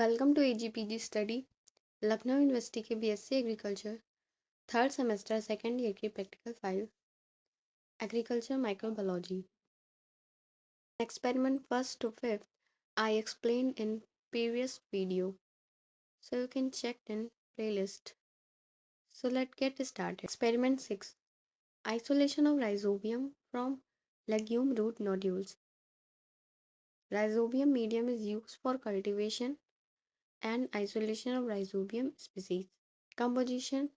Welcome to agpgstudy Lucknow university के B.sc agriculture third semester second year की practical file agriculture microbiology experiment 1st to 5th I explained in previous video, so you can check in playlist. So let's get started. Experiment 6, isolation of rhizobium from legume root nodules. Rhizobium medium is used for cultivation and isolation of rhizobium species. Composition: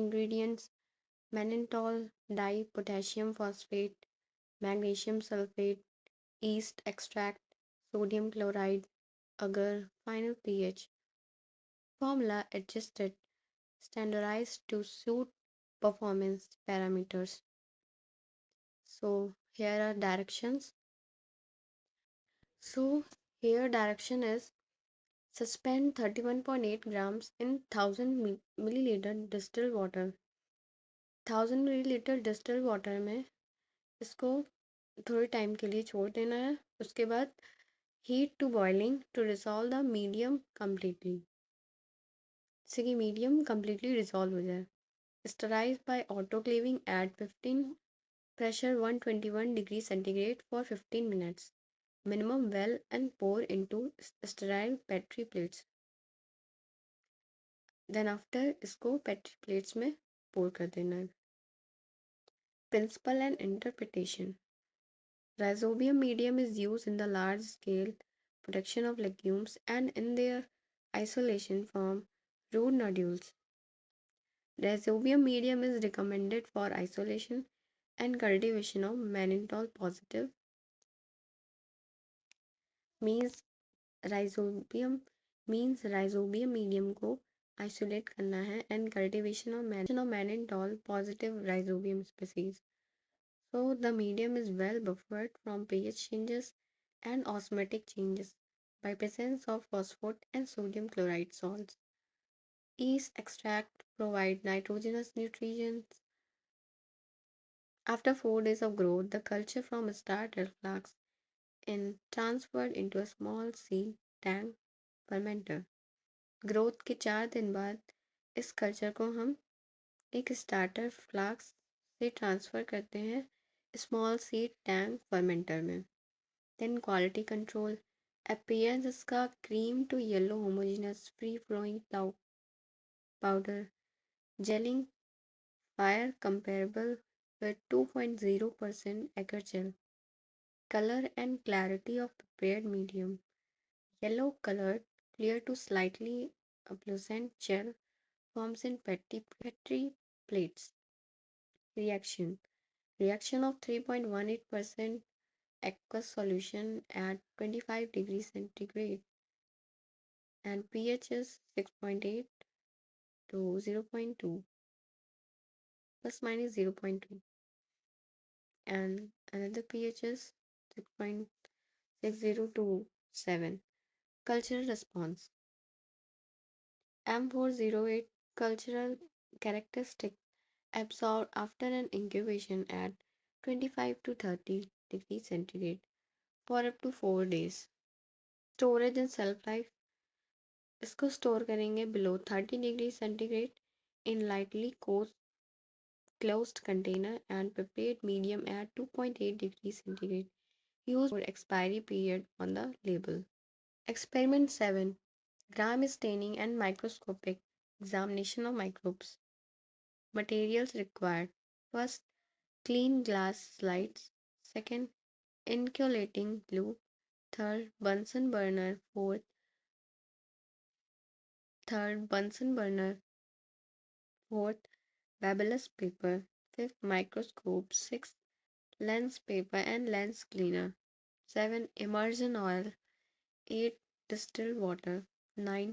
ingredients: mannitol dye, potassium phosphate, magnesium sulfate, yeast extract, sodium chloride, agar, final pH. Formula adjusted, standardized to suit performance parameters. So here are directions. So here direction is: suspend 31.8 grams in 1000 milliliter distilled water. 1000 milliliter distilled water में इसको थोड़े time के लिए छोड़ देना है. उसके बाद heat to boiling to dissolve the medium completely, जिससे कि मीडियम कम्प्लीटली डिसॉल्व हो जाए. Sterilize by autoclaving at 15 pressure 121 degree centigrade for 15 minutes. Minimum well and pour into sterile petri plates. Then after इसको petri plates में pour कर देना है. Principle and interpretation. Rhizobium medium is used in the large-scale production of legumes and in their isolation from root nodules. Rhizobium medium is recommended for isolation and cultivation of mannitol positive means rhizobium medium को isolate करना है and cultivation of mannitol positive rhizobium species. So the medium is well buffered from pH changes and osmotic changes by presence of phosphate and sodium chloride salts. Yeast extract provide nitrogenous nutrients. After 4 days of growth, the culture from starter flask is transferred into a small seed tank fermenter. Growth के 4 दिन बाद इस culture को हम एक starter flask से transfer करते हैं स्मॉल सीड टैंक फर्मेंटर में. Then quality control. अपीयरेंस इसका cream to yellow homogeneous free flowing powder. Gelling fire comparable with 2.0% agar gel. Color and clarity of prepared medium: yellow colored, clear to slightly opalescent gel forms in petri plates. Reaction of 3.18% aqueous solution at 25 degrees centigrade and pH is 6.8 to 0.2 plus minus 0.2 and another pH is 6.60 to 7. Cultural response: M408 cultural characteristic absorbed after an incubation at 25 to 30 degrees centigrade for up to 4 days. Storage and shelf life: इसको store करेंगे below 30 degrees centigrade in lightly closed container and prepared medium at 2.8 degrees centigrade. Use for expiry period on the label. Experiment 7, gram staining and microscopic examination of microbes. Materials required: first, clean glass slides; second, insulating glue; third, Bunsen burner; fourth, babelous paper; fifth, microscope; sixth, lens paper and lens cleaner; 7, immersion oil; 8, distilled water; 9,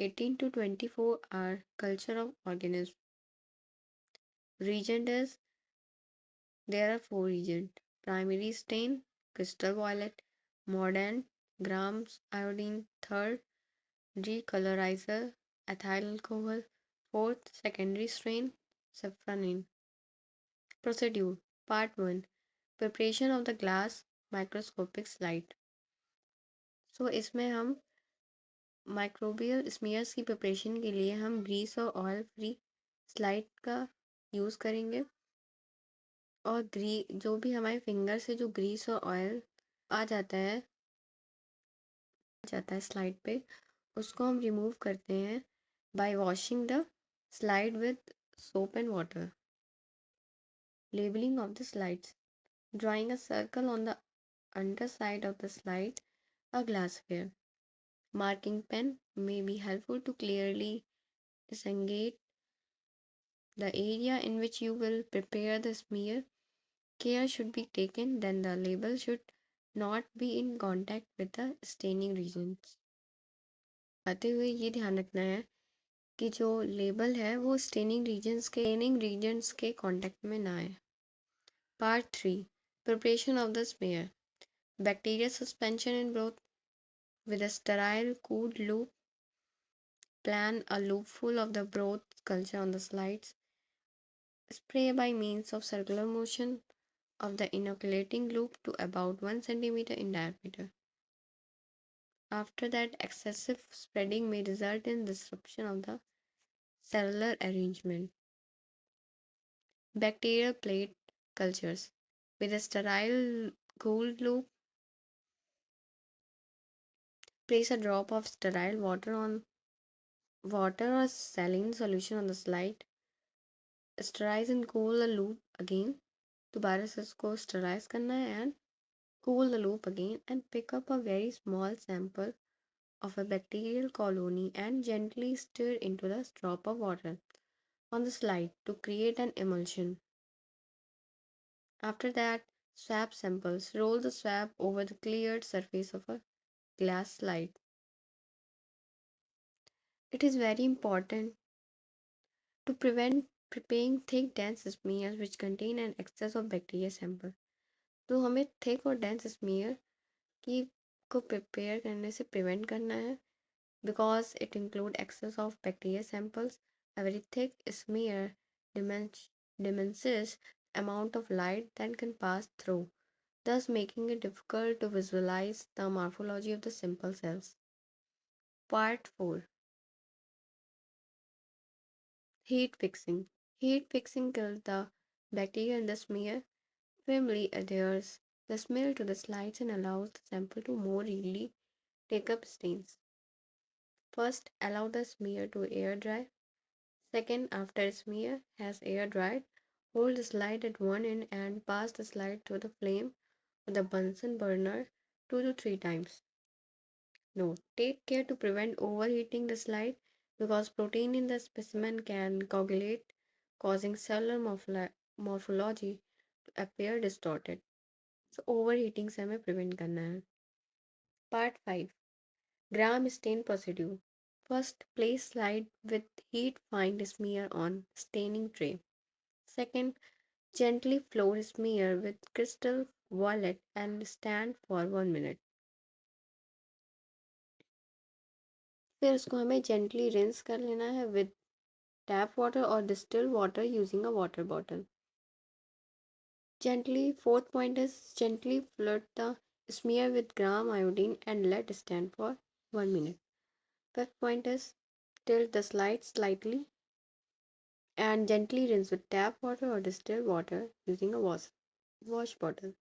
18 to 24 hour culture of organism. Reagent is: there are 4 reagents: primary stain, crystal violet, mordant, grams iodine; third, decolorizer, ethyl alcohol; fourth, secondary strain, saffronin. Procedure: Part 1, preparation of the glass microscopic slide. So इसमें हम microbial smears की preparation के लिए हम Greece और oil free slide का use करेंगे। और जो भी हमारे फिंगर से जो ग्रीस और ऑयल आ जाता है स्लाइड पे, उसको हम रिमूव करते हैं bye washing the slide with soap and water. Labelling of the slides, drawing a circle on the underside of the slide, a glassware. Marking pen may be helpful to clearly distinguish the area in which you will prepare the smear. Care should be taken then the label should not be in contact with the staining regions. आते हुए ये ध्यान रखना है कि जो label है वो स्टेनिंग रीजन्स के कांटेक्ट में ना आए। Part 3, preparation of the smear. Bacteria suspension in broth with a sterile cooled loop. Plan a loop full of the broth culture on the slides. Spray by means of circular motion of the inoculating loop to about 1 centimeter in diameter. After that, excessive spreading may result in disruption of the cellular arrangement. Bacterial plate cultures. With a sterile cooled loop, place a drop of sterile water or saline solution on the slide. Sterilize and cool the loop again. दोबारा से इसको sterilize करना है and cool the loop again and pick up a very small sample of a bacterial colony and gently stir into the drop of water on the slide to create an emulsion. After that, swab samples. Roll the swab over the cleared surface of a glass slide. It is very important to prevent preparing thick dense smears which contain an excess of bacteria sample. तो हमें thick और dense smear की को prepare करने से prevent करना है because it include excess of bacteria samples. A very thick smear diminishes amount of light that can pass through, thus making it difficult to visualize the morphology of the simple cells. Part 4, Heat fixing. Heat fixing kills the bacteria in the smear, firmly adheres the smell to the slides and allows the sample to more readily take up stains. First, allow the smear to air dry. Second, after smear has air dried, hold the slide at one end and pass the slide through the flame of the Bunsen burner 2 to 3 times. Note: take care to prevent overheating the slide because protein in the specimen can coagulate, causing cellular morphology to appear distorted. So overheating से हमें prevent करना है. Part 5, gram stain procedure. First, place slide with heat find smear on staining tray. Second, gently floor smear with crystal violet and stand for 1 minute. फिर उसको हमें gently rinse कर लेना है with tap water or distilled water using a water bottle. Fourth point is gently flood the smear with gram iodine and let stand for 1 minute. Fifth point is tilt the slide slightly and gently rinse with tap water or distilled water using a wash bottle.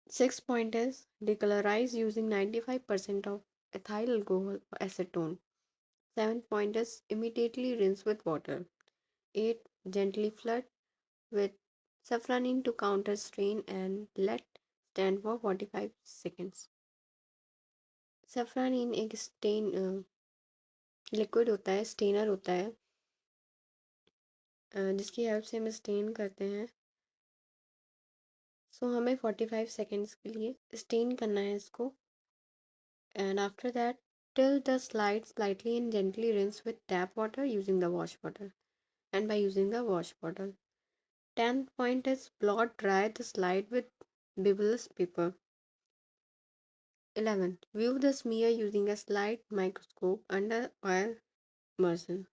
Sixth point is decolorize using 95% of ethyl alcohol or acetone. Seventh point is immediately rinse with water. 8. Gently flood with safranin to counter stain and let stand for 45 seconds. Saffron एक stand liquid होता है, Steiner होता है, जिसकी help से हम stand करते हैं. सो हमें 45 सेकेंड्स के लिए स्टेन करना है इसको. And after that till the slide slightly and gently rinse with tap water using the wash bottle and by using the wash bottle. 10th point is blot dry the slide with bibulous paper. 11. View the smear using a slide microscope under oil immersion.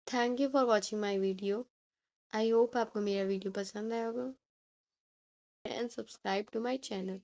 Thank you for watching my video. I hope आपको मेरा video पसंद आया होगा and subscribe to my channel.